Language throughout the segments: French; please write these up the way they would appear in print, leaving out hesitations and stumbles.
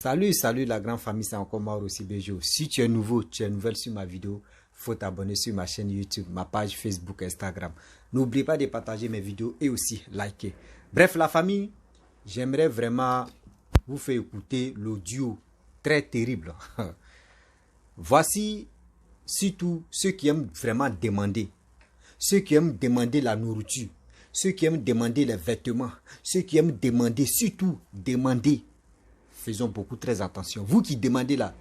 Salut la grande famille, c'est encore Mauro Sibejo. Si tu es nouveau, tu es nouvelle sur ma vidéo, faut t'abonner sur ma chaîne YouTube, ma page Facebook, Instagram. N'oublie pas de partager mes vidéos et aussi liker. Bref, la famille, j'aimerais vraiment vous faire écouter l'audio très terrible. Voici surtout ceux qui aiment vraiment demander. Ceux qui aiment demander la nourriture. Ceux qui aiment demander les vêtements. Ceux qui aiment demander, surtout demander. Faisons beaucoup très attention. Vous qui demandez là,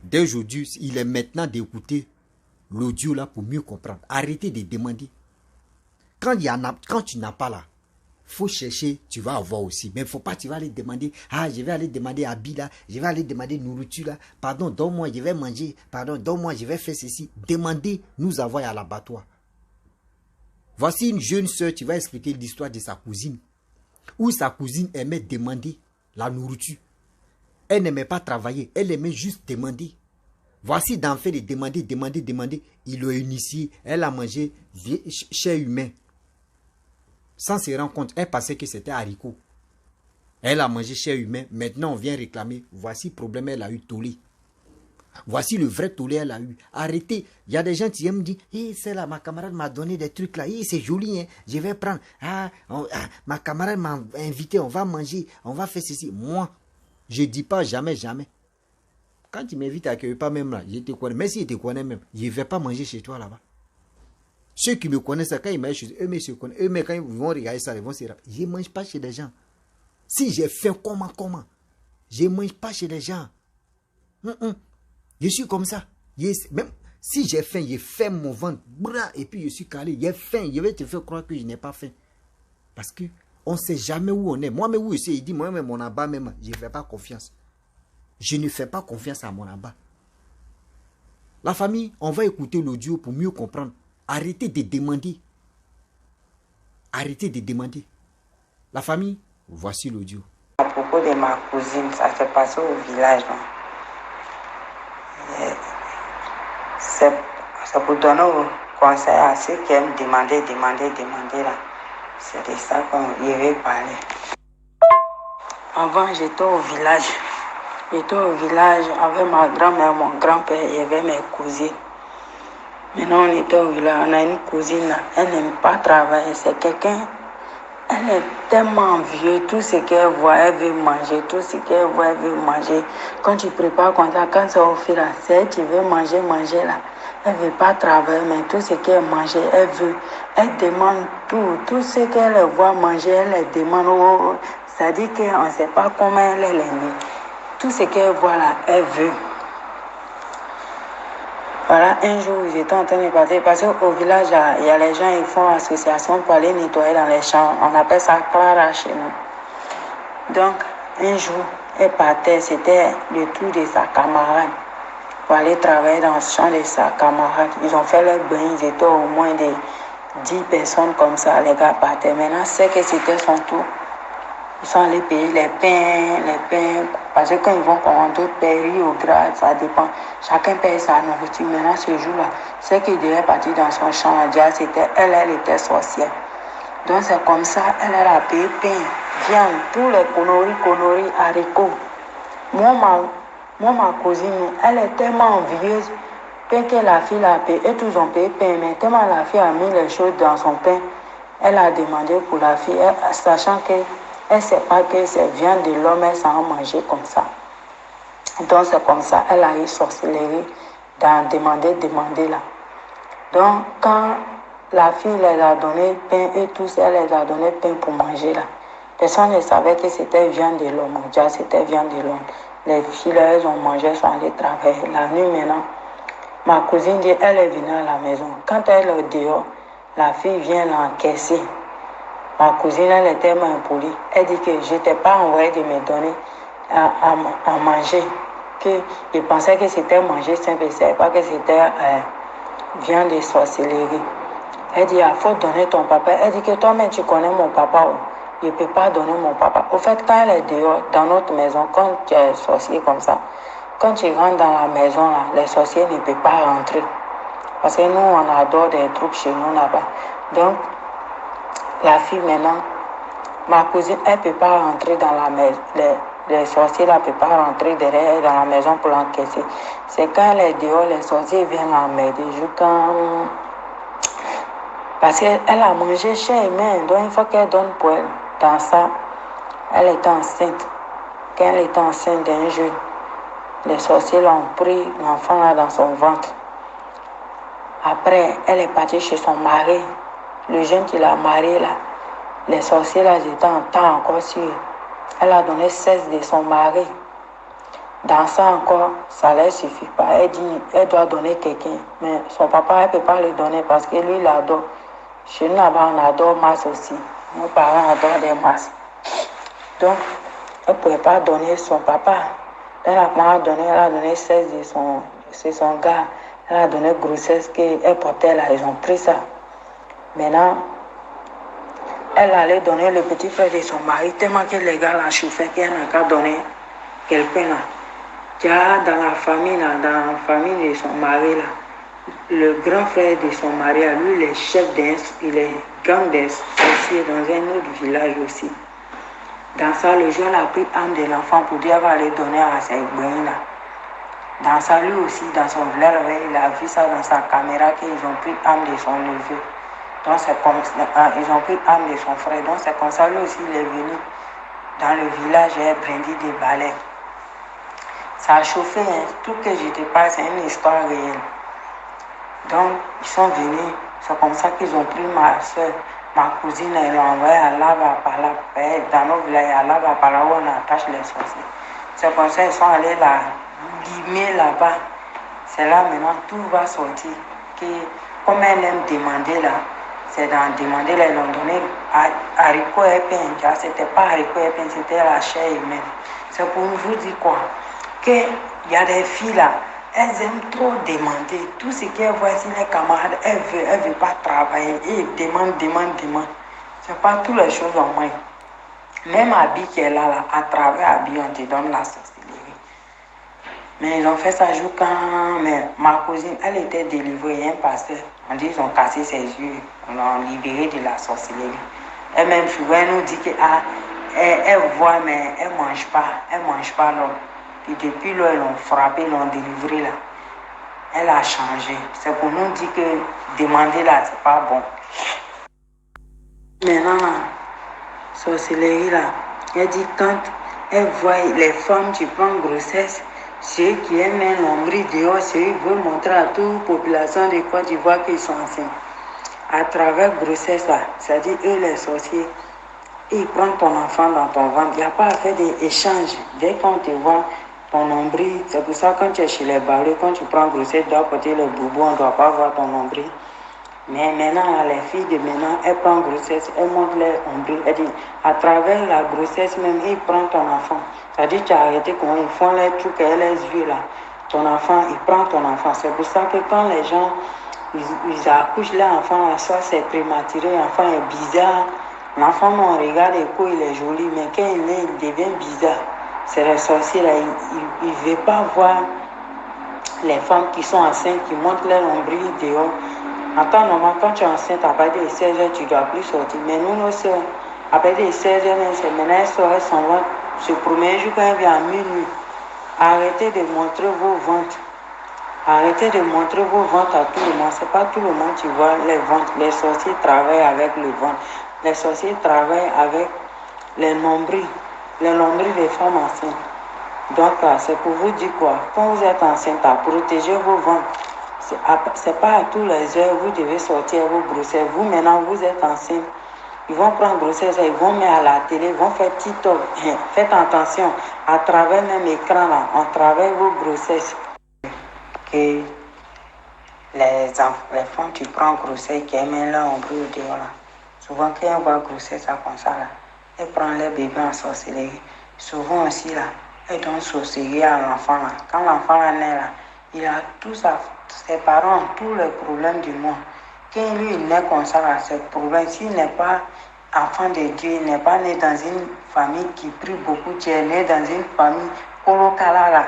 dès aujourd'hui, il est maintenant d'écouter l'audio là pour mieux comprendre. Arrêtez de demander. Quand tu n'as pas là, faut chercher, tu vas avoir aussi. Mais il ne faut pas, tu vas aller demander, je vais aller demander habit là, je vais aller demander nourriture là, pardon, donne-moi, je vais manger, pardon, donne-moi, je vais faire ceci. Demandez, nous avons à l'abattoir. Voici une jeune soeur qui va expliquer l'histoire de sa cousine, où sa cousine aimait demander la nourriture. Elle n'aimait pas travailler, elle aimait juste demander. Voici d'en fait de demander. Il l'a initié, elle a mangé chair humain. Sans se rendre compte, elle pensait que c'était haricot. Elle a mangé chair humain, maintenant on vient réclamer. Voici le problème, elle a eu tollé. Voici le vrai tollé, elle a eu. Arrêtez, il y a des gens qui aiment dire, c'est là, ma camarade m'a donné des trucs là, c'est joli, hein, je vais prendre. Ma camarade m'a invité, on va manger, on va faire ceci. Moi, je ne dis pas jamais. Quand tu m'invites à quelque part même là, je te connais. Mais si je te connais même, je ne vais pas manger chez toi là-bas. Ceux qui me connaissent, quand ils m'aillent chez eux, se connaissent. Eux, mais quand ils vont regarder ça, ils vont se dire, je ne mange pas chez les gens. Si j'ai faim, comment? Je ne mange pas chez les gens. Je suis comme ça. Même si j'ai faim, je ferme mon ventre, et puis je suis calé. J'ai faim, je vais te faire croire que je n'ai pas faim. Parce que on ne sait jamais où on est. Moi-même, où je suis, il dit, moi-même, mon abat, même, je ne fais pas confiance. Je ne fais pas confiance à mon abat. La famille, on va écouter l'audio pour mieux comprendre. Arrêtez de demander. Arrêtez de demander. La famille, voici l'audio. À propos de ma cousine, ça s'est passé au village. C'est pour donner un conseil à ceux qui aiment demander là. C'est de ça qu'on y avait parlé. Avant, j'étais au village. J'étais au village avec ma grand-mère, mon grand-père, il y avait mes cousines. Maintenant, on était au village, on a une cousine là, elle n'aime pas travailler, c'est quelqu'un, elle est tellement vieux, tout ce qu'elle voit, elle veut manger, tout ce qu'elle voit, elle veut manger. Quand tu prépares comme ça, quand ça offre là, c'est tu veux manger là. Elle ne veut pas travailler, mais tout ce qu'elle mange, elle veut. Elle demande tout ce qu'elle voit manger, elle demande. Ça dit qu'on ne sait pas comment elle est née. Tout ce qu'elle voit là, elle veut. Voilà, un jour, j'étais en train de passer, parce qu'au village, il y a les gens, ils font association pour aller nettoyer dans les champs. On appelle ça clara chez nous. Donc, un jour, elle partait, c'était le tour de sa camarade pour aller travailler dans le champ de sa camarade. Ils ont fait leur bain, ils étaient au moins de 10 personnes comme ça, les gars partaient. Maintenant, c'est que c'était son tour. Ils sont allés payer les pains, parce que quand ils vont prendre d'autres payer au grade, ça dépend. Chacun paye sa nourriture. Maintenant, ce jour-là, c'est qu'il devait partir dans son champ. Déjà, elle était sorcière. Donc, c'est comme ça, elle a payé pain, viande, tous les conneries, haricots. Moi, ma cousine, elle est tellement envieuse que la fille a payé, et tous ont payé pain, mais tellement la fille a mis les choses dans son pain, elle a demandé pour la fille, sachant que elle ne sait pas que c'est viande de l'homme, elle s'en manger comme ça. Donc c'est comme ça, elle a eu sorcellerie dans demander là. Donc quand la fille les a donné pain et tous, elle les a donné pain pour manger là. Personne ne savait que c'était viande de l'homme. Déjà c'était viande de l'homme. Les filles là, elles ont mangé, sont allées travailler. La nuit maintenant, ma cousine dit, elle est venue à la maison. Quand elle est dehors, la fille vient l'encaisser. Ma cousine, elle est tellement impolie. Elle dit que je n'étais pas envoyé de me donner à manger. Que je pensais que c'était manger simple, je ne savais pas que c'était viande de sorcellerie. Elle dit, il faut donner ton papa. Elle dit que toi-même, tu connais mon papa. Je ne peux pas donner mon papa. Au fait, quand elle est dehors, dans notre maison, quand tu es sorcier comme ça, quand tu rentres dans la maison, là, les sorciers ne peuvent pas rentrer. Parce que nous, on adore des trucs chez nous là-bas. Donc, la fille maintenant, ma cousine, elle ne peut pas rentrer dans la maison. les sorciers ne peuvent pas rentrer derrière dans la maison pour l'encaisser. C'est quand elle est dehors, les sorciers viennent l'emmerder. Parce qu'elle a mangé chez elle, donc il faut qu'elle donne pour elle. Dans ça, elle était enceinte. Quand elle était enceinte d'un jeune, les sorciers l'ont pris l'enfant là dans son ventre. Après, elle est partie chez son mari. Le jeune qui l'a marié là, les sorciers là, étaient en temps encore sur. Elle a donné 16 de son mari. Dans ça encore, ça ne leur suffit pas. Elle dit, elle doit donner quelqu'un. Mais son papa, elle ne peut pas le donner parce que lui, il adore. Chez nous, là-bas, on adore Mars aussi. Nos parents adorent des Mars. Donc, elle ne pouvait pas donner son papa. Elle a donné 16 de son gars. Elle a donné grossesse qu'elle portait là. Ils ont pris ça. Maintenant, elle allait donner le petit frère de son mari, tellement que les gars l'ont chauffé qu'elle n'a qu'à donner quelqu'un là. Dans la famille de son mari là, le grand frère de son mari, lui, il est chef il est gang des sorciers dans un autre village aussi. Dans ça, le jeune a pris âme de l'enfant pour dire qu'il va aller donner à ses boyens là. Dans ça, lui aussi, dans son village, il a vu ça dans sa caméra qu'ils ont pris âme de son neveu. Donc c'est comme ils ont pris âme de son frère. Donc c'est comme ça, lui aussi, il est venu dans le village et brandi des balais. Ça a chauffé, hein. Tout ce que je te parle, c'est une histoire réelle. Donc, ils sont venus, c'est comme ça qu'ils ont pris ma soeur, ma cousine, et l'ont envoyé à Lava-Pala. Dans nos villages, à Lava-Pala, où on attache les sorciers. C'est comme ça qu'ils sont allés là, limer là-bas. C'est là maintenant, tout va sortir. Comme elle aime demander là, c'est dans demander là, ils l'ont donné haricot et pain. C'était pas haricot et pain, c'était la chair humaine. C'est pour vous dire quoi? Qu'il y a des filles là, elles aiment trop demander. Tout ce qu'elles voient si les camarades, elles ne veulent pas travailler. Et demandent. C'est pas toutes les choses en main. Même habit qu'elle a là, à travers habit, on te donne la sorcellerie. Mais ils ont fait ça jour quand ma cousine, elle était délivrée, un pasteur. On dit qu'ils ont cassé ses yeux, on l'a libérée de la sorcellerie. Elle-même, souvent, elle nous dit qu'elle voit, mais elle ne mange pas l'homme. Et depuis là, ils l'ont frappé, ils l'ont délivré là. Elle a changé. C'est pour nous dire que demander là, c'est pas bon. Maintenant, sorcellerie là, elle dit quand elle voit les femmes qui prennent grossesse, ceux qui aiment un nombril dehors, ceux qui veulent montrer à toute la population de Côte d'Ivoire qu'ils sont enceintes. À travers grossesse là, c'est-à-dire eux les sorciers, ils prennent ton enfant dans ton ventre. Il n'y a pas à faire d'échange. Dès qu'on te voit, ton nombril, c'est pour ça que quand tu es chez les balais, quand tu prends grossesse, tu dois porter le boubou, on ne doit pas voir ton nombril. Mais maintenant, les filles de maintenant, elles prennent grossesse, elles montrent leur nombril. Elles disent, à travers la grossesse même, ils prennent ton enfant. C'est-à-dire, tu as arrêté comment ils font les trucs et les yeux là. Ton enfant, ils prennent ton enfant. C'est pour ça que quand les gens, ils accouchent leur enfant, soit c'est prématuré, l'enfant est bizarre. L'enfant, on regarde et quoi, il est joli, mais quand il est, il devient bizarre. C'est les sorciers là, ils ne veulent pas voir les femmes qui sont enceintes, qui montrent leur nombril dehors. En temps normal, quand tu es enceinte, à partir de 16 heures, tu ne dois plus sortir. Mais nous, nos soeurs, à partir de 16 heures, maintenant, elles s'en vont se promener jusqu'à minuit. Arrêtez de montrer vos ventres. Arrêtez de montrer vos ventres à tout le monde. Ce n'est pas tout le monde qui voit les ventres. Les sorciers travaillent avec le ventre. Les sorciers travaillent avec les nombrils des femmes enceintes. Donc, c'est pour vous dire quoi? Quand vous êtes enceinte, à protéger vos ventres. Ce n'est pas à tous les heures vous devez sortir vos grossesses. Vous, maintenant, vous êtes enceinte. Ils vont prendre grossesse, ils vont mettre à la télé, ils vont faire TikTok. Faites attention, à travers même l'écran, là, on travaille vos grossesses. Que les femmes qui prennent grossesse, qui aiment là, on brûle dehors là. Souvent, quand on voit grossesse, ça comme ça là, elles prennent les bébés en sorcellerie. Souvent aussi là, elles donnent sorcellerie à l'enfant là. Quand l'enfant là naît là, il a tout ça, ses parents ont tous les problèmes du monde. Quand lui il naît comme ça là, c'est problème. S'il n'est pas enfant de Dieu, il n'est pas né dans une famille qui prie beaucoup, tu es né dans une famille colocala là.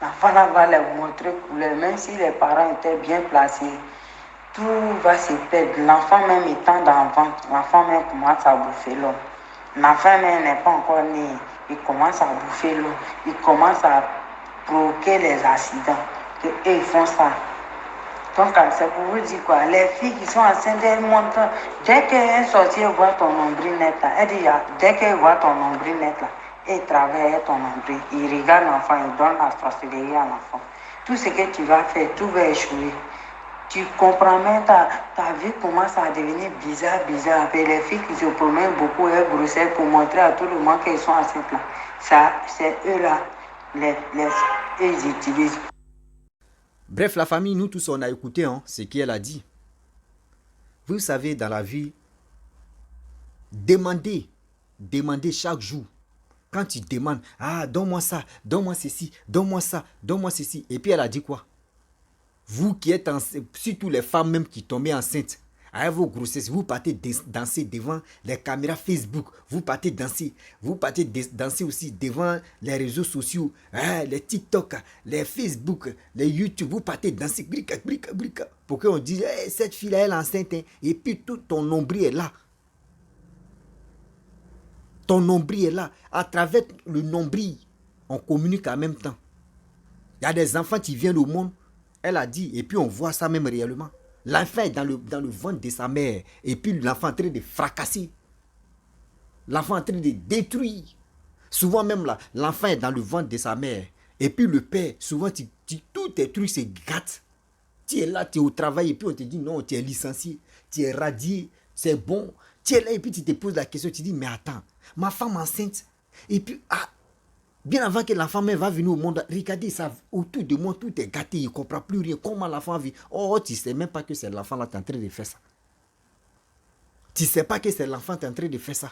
L'enfant là va les montrer couleur, même si les parents étaient bien placés. Tout va se perdre. L'enfant même étant dans le ventre, l'enfant même commence à bouffer l'homme. L'enfant même n'est pas encore né. ils commencent à bouffer l'eau, ils commencent à provoquer les accidents. Et ils font ça. Donc, c'est pour vous dire quoi, les filles qui sont enceintes, elles montrent, dès qu'un sorcier voit ton nombril net là, elle dit, dès qu'elle voit ton nombril net là, elle travaille ton nombril, il regarde l'enfant, il donne la sorcellerie à l'enfant. Tout ce que tu vas faire, tout va échouer. Tu comprends même, ta vie commence à devenir bizarre. Et les filles qui se promènent beaucoup, elles grossissent pour montrer à tout le monde qu'elles sont enceintes là. Ça, c'est eux là, ils utilisent. Bref, la famille, nous tous, on a écouté ce qu'elle a dit. Vous savez, dans la vie, demandez chaque jour. Quand tu demandes, donne-moi ça, donne-moi ceci, donne-moi ça, donne-moi ceci. Et puis elle a dit quoi? Vous qui êtes enceintes, surtout les femmes même qui tombent enceintes, avec vos grossesses, vous partez danser devant les caméras Facebook, vous partez danser aussi devant les réseaux sociaux, les TikTok, les Facebook, les YouTube, vous partez danser, brica, pour qu'on dise, cette fille-là, elle est enceinte, et puis tout ton nombril est là. Ton nombril est là. À travers le nombril, on communique en même temps. Il y a des enfants qui viennent au monde, elle a dit, et puis on voit ça même réellement. L'enfant est dans le ventre de sa mère, et puis l'enfant est en train de fracasser. L'enfant est en train de détruire. Souvent même là, l'enfant est dans le ventre de sa mère, et puis le père, souvent tous tes trucs se gâtent. Tu es là, tu es au travail, et puis on te dit non, tu es licencié, tu es radié, c'est bon. Tu es là, et puis tu te poses la question, tu dis, mais attends, ma femme enceinte, et puis, bien avant que l'enfant même va venir au monde, regardez ça, autour de moi, tout est gâté, il ne comprend plus rien, comment l'enfant vit. Oh, tu ne sais même pas que c'est l'enfant là qui est en train de faire ça. Tu ne sais pas que c'est l'enfant qui est en train de faire ça.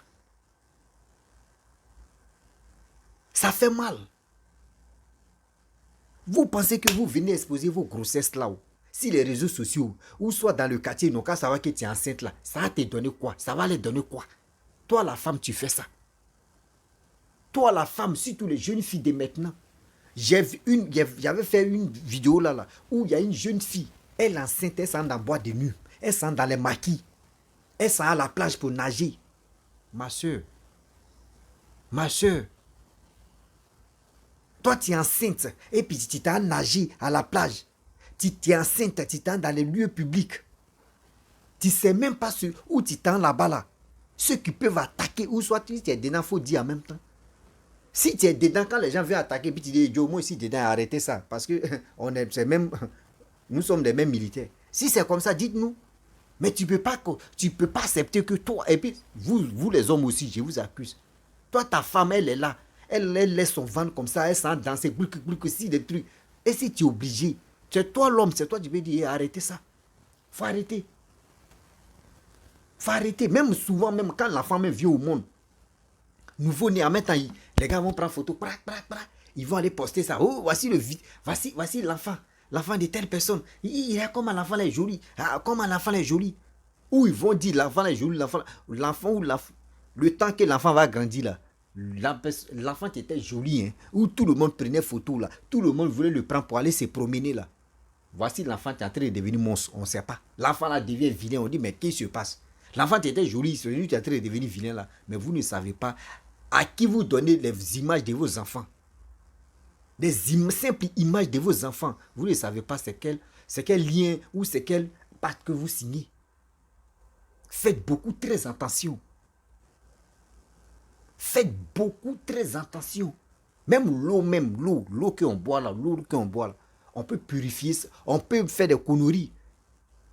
Ça fait mal. Vous pensez que vous venez exposer vos grossesses là-haut, si les réseaux sociaux, ou soit dans le quartier, ils n'ont qu'à savoir que tu es enceinte là, ça va te donner quoi? Ça va leur donner quoi? Toi, la femme, tu fais ça. Toi, la femme, surtout les jeunes filles de maintenant. J'avais fait une vidéo là, où il y a une jeune fille, elle est enceinte, elle s'en dans boîte de nuit, elle s'en dans les maquis, elle s'en à la plage pour nager. Ma soeur, toi tu es enceinte, et puis tu t'es nager à la plage, tu es enceinte, tu t'es dans les lieux publics. Tu ne sais même pas où tu t'es là-bas là. Ceux qui peuvent attaquer, ou soit tu es dedans, il faut dire en même temps. Si tu es dedans, quand les gens viennent attaquer, puis tu dis, yo, moi ici dedans, arrêtez ça. Parce que nous sommes les mêmes militaires. Si c'est comme ça, dites-nous. Mais tu ne peux pas accepter que toi, et puis vous les hommes aussi, je vous accuse. Toi, ta femme, elle est là. Elle laisse son ventre comme ça, elle s'en danser, si des trucs. Et si tu es obligé, c'est toi l'homme, c'est toi qui peux dire, arrêtez ça. Faut arrêter. Faut arrêter. Même souvent, même quand la femme vient au monde, nouveau-né, en même temps, les gars vont prendre photo, ils vont aller poster ça. Oh, voici l'enfant de telle personne. Il est comment l'enfant est joli. Comment l'enfant est joli. Ou ils vont dire l'enfant est joli, le temps que l'enfant va grandir là. L'enfant qui était joli, où tout le monde prenait photo là, tout le monde voulait le prendre pour aller se promener là. Voici l'enfant qui est en train de devenir monstre, on ne sait pas. L'enfant là devient vilain, on dit mais qu'est-ce qui se passe? L'enfant qui était joli, celui qui est en train de devenir vilain là, mais vous ne savez pas à qui vous donnez les images de vos enfants. Des simples images de vos enfants. Vous ne savez pas c'est quel lien ou c'est quel pacte que vous signez. Faites beaucoup très attention. Faites beaucoup très attention. Même l'eau qu'on boit là, on peut purifier ça, on peut faire des conneries.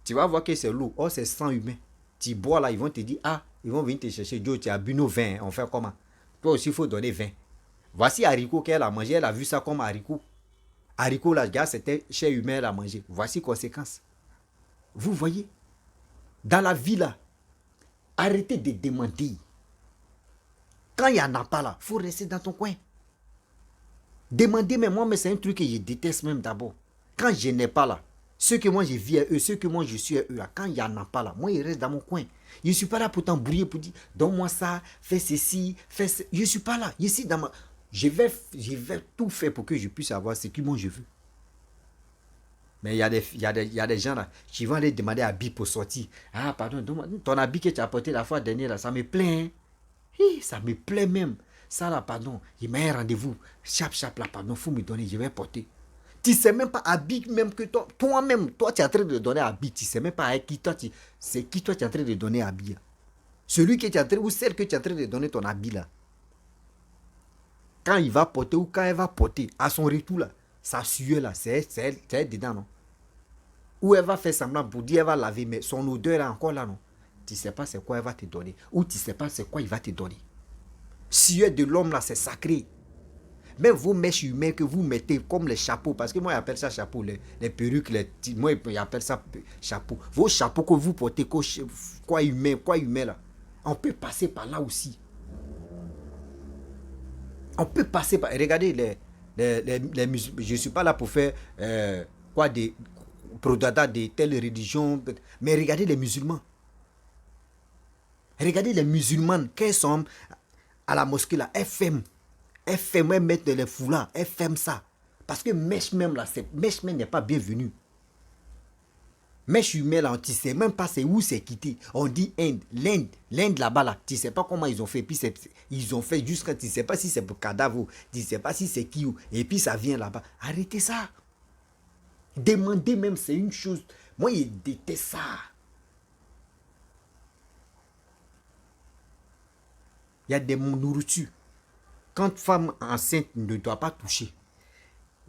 Tu vas voir que c'est l'eau, c'est sang humain. Tu bois là, ils vont te dire, ils vont venir te chercher, Joe, tu as bu nos vins, on fait comment? Toi aussi, il faut donner 20. Voici haricot qu'elle a mangé, elle a vu ça comme haricot. Haricot là, regarde, c'était chair humaine, elle a mangé. Voici conséquence. Vous voyez? Dans la vie là, arrêtez de demander. Quand il n'y en a pas là, il faut rester dans ton coin. Demander, mais c'est un truc que je déteste même d'abord. Quand je n'ai pas là, ceux que moi je vis à eux, ceux que moi je suis à eux, là, quand il n'y en a pas là, moi je reste dans mon coin. Je ne suis pas là pour t'embrouiller, pour dire, donne-moi ça, fais ceci, fais ça. Je ne suis pas là. Ici, je vais tout faire pour que je puisse avoir ce que moi je veux. Mais il y a des gens là qui vont aller demander habit pour sortir. Pardon, ton habit que tu as porté la fois dernière, là, ça me plaît. Ça me plaît même. Ça là, pardon, il m'a un rendez-vous. Chap, là, pardon, faut me donner, je vais porter. Tu ne sais même pas habit même que toi. Toi-même, toi, tu es en train de donner habit. Tu ne sais même pas à qui toi, c'est qui toi, tu es en train de donner habit. Celui qui est en train, ou celle que tu es en train de donner ton habit là. Quand il va porter ou quand elle va porter, à son retour là, sa sueur là, c'est elle dedans, non? Ou elle va faire semblant pour dire elle va laver, mais son odeur est encore là, non? Tu ne sais pas c'est quoi elle va te donner. Ou tu ne sais pas c'est quoi il va te donner. Sueur de l'homme là, c'est sacré. Même vos mèches humaines que vous mettez comme les chapeaux, parce que moi j'appelle ça chapeau, les perruques, moi j'appelle ça chapeau. Vos chapeaux que vous portez, quoi humain là, on peut passer par là aussi. On peut passer par... Regardez les musulmans. Je ne suis pas là pour faire des prodada de telle religion, mais regardez les musulmans. Regardez les musulmanes, qu'elles sont à la mosquée là, elles mettent les foulards, elles ferment ça. Parce que mèche même là, mèche même n'est pas bienvenue. Mèche humaine là, tu ne sais même pas c'est où c'est quitté. On dit l'Inde là-bas là, tu ne sais pas comment ils ont fait. Puis ils ont fait jusqu'à, tu ne sais pas si c'est pour cadavre, tu ne sais pas si c'est qui, et puis ça vient là-bas. Arrêtez ça. Demander même, c'est une chose. Moi, je déteste ça. Il y a des nourritures. Quand femme enceinte ne doit pas toucher,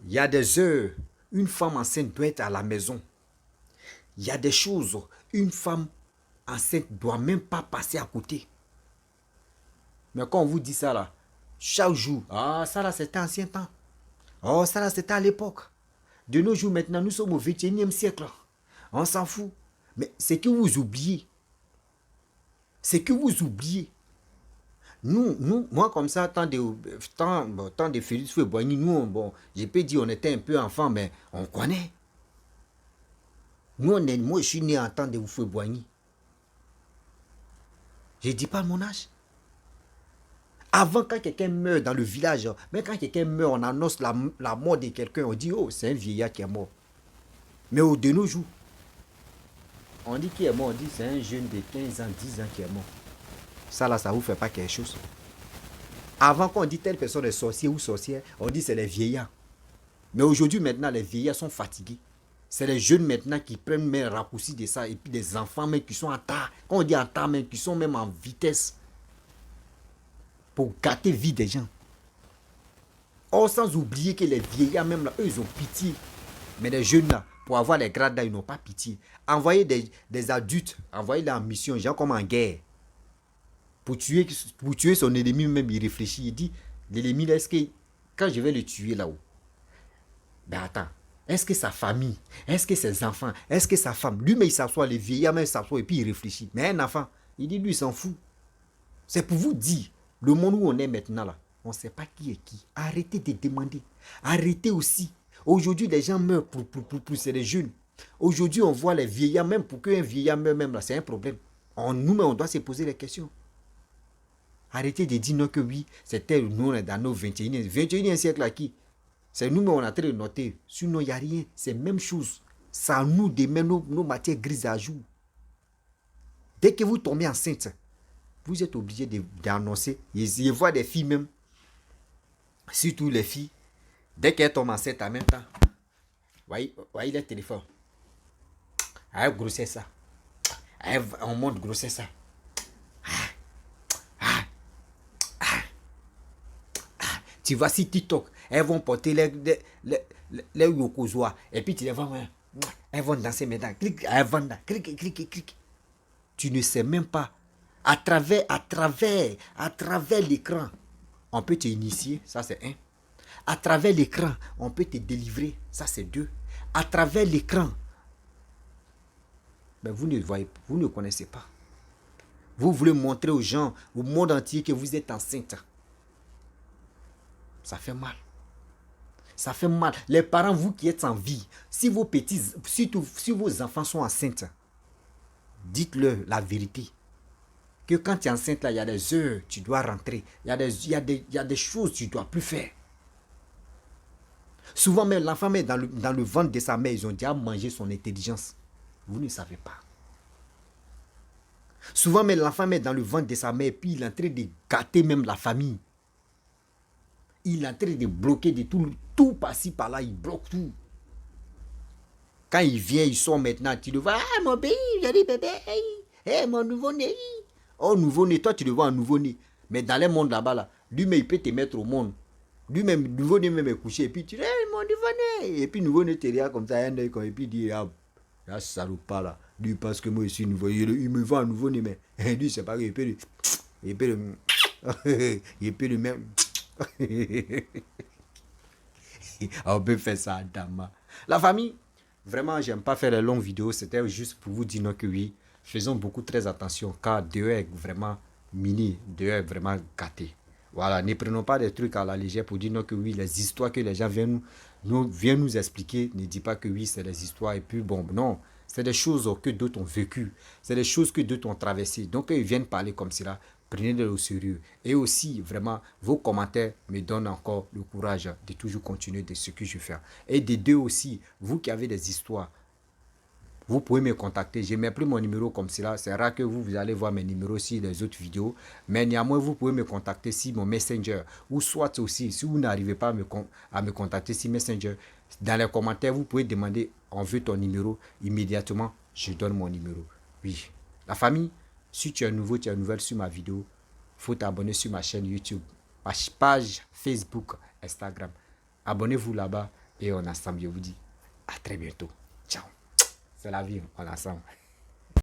il y a des heures, une femme enceinte doit être à la maison. Il y a des choses, une femme enceinte ne doit même pas passer à côté. Mais quand on vous dit ça là, chaque jour, ah ça là c'était ancien temps. Oh ça là c'était à l'époque. De nos jours maintenant, nous sommes au 21e siècle. On s'en fout. Mais c'est que vous oubliez. C'est que vous oubliez. Nous, moi comme ça, tant de Félix Fouet-Boigny, nous, bon, je peux dire on était un peu enfants, mais on connaît. Moi, je suis né en temps de Fouet-Boigny. Je ne dis pas mon âge. Avant, quand quelqu'un meurt dans le village, mais quand quelqu'un meurt, on annonce la mort de quelqu'un, on dit, oh, c'est un vieillard qui est mort. Mais de nos jours, on dit qui est mort, on dit c'est un jeune de 15 ans, 10 ans qui est mort. Ça là, ça ne vous fait pas quelque chose. Avant qu'on dit telle personne est sorcier ou sorcière, on dit c'est les vieillards. Mais aujourd'hui, maintenant, les vieillards sont fatigués. C'est les jeunes maintenant qui prennent même raccourci de ça. Et puis des enfants même qui sont en retard. Quand on dit en retard, même qui sont même en vitesse. Pour gâter vie des gens. Or, sans oublier que les vieillards, même là, eux, ils ont pitié. Mais les jeunes là, pour avoir les grades là, ils n'ont pas pitié. Envoyer des adultes, envoyer-les en mission, gens comme en guerre. Pour tuer son ennemi, même il réfléchit. Il dit, l'ennemi là, est-ce que quand je vais le tuer là-haut, ben attends, est-ce que sa famille, est-ce que ses enfants, est-ce que sa femme, lui-même il s'assoit, les vieillards même s'assoit et puis il réfléchit. Mais un enfant, il dit, lui il s'en fout. C'est pour vous dire, le monde où on est maintenant là, on ne sait pas qui est qui. Arrêtez de demander. Arrêtez aussi. Aujourd'hui, les gens meurent pour c'est les jeunes. Aujourd'hui, on voit les vieillards, même pour qu'un vieillard meure même là, c'est un problème. Nous-mêmes, on doit se poser les questions. Arrêtez de dire non que oui, c'était nous dans nos 21e siècle là qui. C'est nous-mêmes on est en train de noter. Sinon, il n'y a rien. C'est la même chose. Ça nous démet nos matières grises à jour. Dès que vous tombez enceinte, vous êtes obligé d'annoncer. Je vois des filles même, surtout les filles, dès qu'elles tombent enceinte en même temps, voyez le téléphone. Elle grossesse ça. On monte grossesse ça. Tu vas sur TikTok, elles vont porter les yokozoa. Et puis tu les vois, elles vont danser maintenant. Clic, elles vont là, clic. Tu ne sais même pas. À travers l'écran, on peut te initier, ça c'est un. À travers l'écran, on peut te délivrer, ça c'est deux. À travers l'écran, ben vous ne connaissez pas. Vous voulez montrer aux gens, au monde entier que vous êtes enceinte. Ça fait mal. Ça fait mal. Les parents, vous qui êtes en vie, si vos petits, surtout si vos enfants sont enceintes, dites-leur la vérité. Que quand tu es enceinte, là, il y a des heures, tu dois rentrer. Il y a des choses que tu ne dois plus faire. Souvent, même l'enfant, met dans le ventre de sa mère, ils ont déjà mangé son intelligence. Vous ne savez pas. Souvent, même l'enfant met dans le ventre de sa mère, puis il est en train de gâter même la famille. Il est en train de bloquer de tout par-ci, par-là. Il bloque tout. Quand il vient, ils sont maintenant, tu le vois, ah mon pays, j'ai dit bébé, hey, mon nouveau-né. Oh, nouveau-né, toi tu le vois un nouveau-né. Mais dans les mondes là-bas, là, lui-même, il peut te mettre au monde. Lui-même, nouveau-né même est couché. Et puis tu dis, hey, mon nouveau-né. Et puis nouveau-né te regarde comme ça, un œil, et puis il dit, ah, là, ça ne pas là. Lui, parce que moi, je suis nouveau. Il me voit un nouveau-né, mais lui, c'est pas qu'il peut le même. On peut faire ça à Dama. La famille, vraiment, j'aime pas faire les longues vidéos. C'était juste pour vous dire non, que oui, faisons beaucoup très attention car dehors est vraiment mini, dehors est vraiment gâté. Voilà, ne prenons pas des trucs à la légère pour dire non, que oui, les histoires que les gens viennent nous expliquer, ne dis pas que oui, c'est des histoires et puis bon, non. C'est des choses que d'autres ont vécues. C'est des choses que d'autres ont traversées. Donc, ils viennent parler comme cela. Prenez-le au sérieux. Et aussi, vraiment, vos commentaires me donnent encore le courage de toujours continuer de ce que je fais. Et des deux aussi, vous qui avez des histoires, vous pouvez me contacter. Je n'ai plus mon numéro comme cela. C'est rare que vous allez voir mes numéros sur les autres vidéos. Mais néanmoins, vous pouvez me contacter sur mon Messenger. Ou soit aussi, si vous n'arrivez pas à me contacter sur Messenger, dans les commentaires, vous pouvez demander on veut ton numéro. Immédiatement, je donne mon numéro. Oui. La famille, si tu es nouveau, tu es nouvelle sur ma vidéo, il faut t'abonner sur ma chaîne YouTube, ma page Facebook, Instagram. Abonnez-vous là-bas et on est ensemble. Je vous dis à très bientôt. Ciao. C'est la vie, on est ensemble.